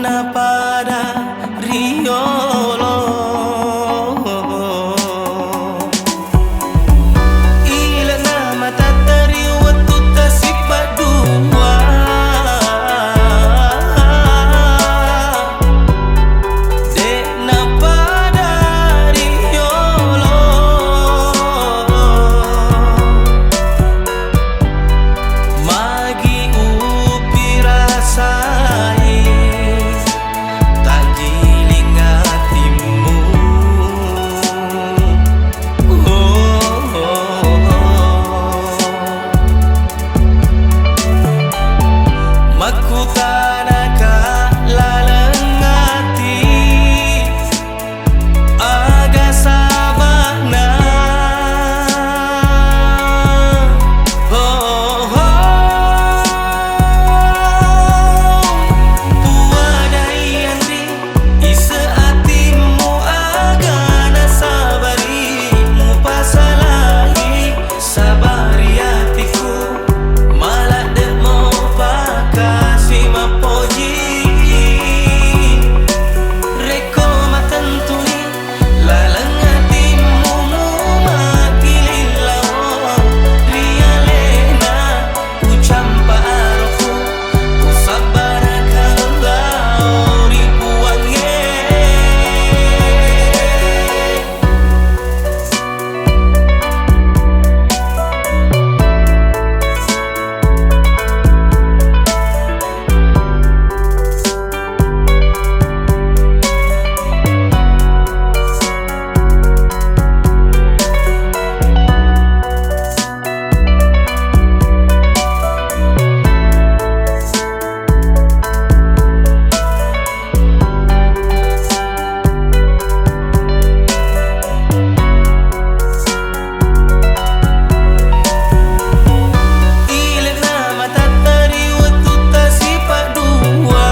na pada riolo ila na matatari waktu tasifat dua dek na pada riolo magi upi rasai tak giling hatimu. Maku tanaka laleng hati aga sabana puadai andri isa hatimu aga na sabari mu pasalahi sabari hatiku malah dek mau pakasi mapoji reko matentuni laleng hatimu mu makililau rialena ucampa aroku usabarakallahu ribuan ilet na matatari waktu tasifat dua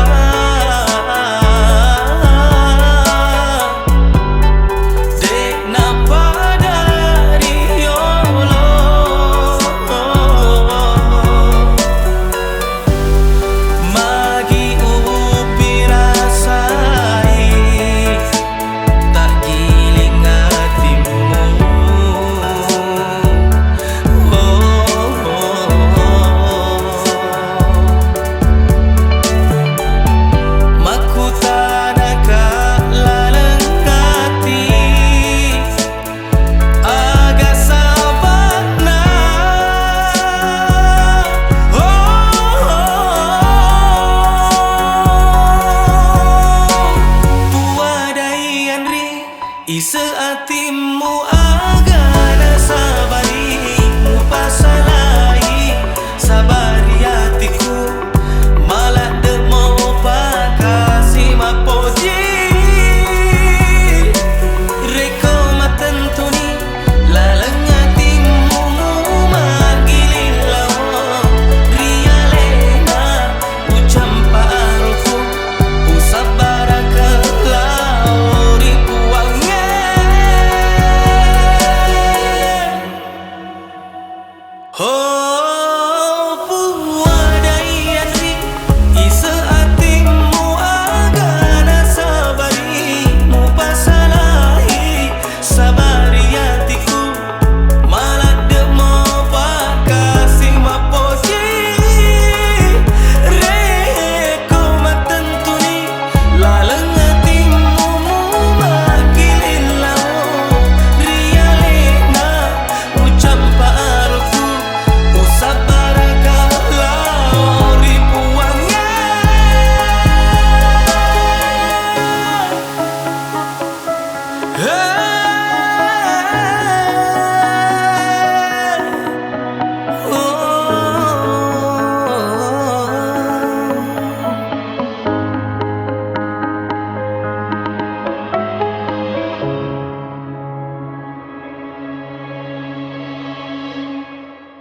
dek na pada riolo magi upi rasai tak giling hatimu. Maku tanaka laleng hati aga sabana puadai andri isa hati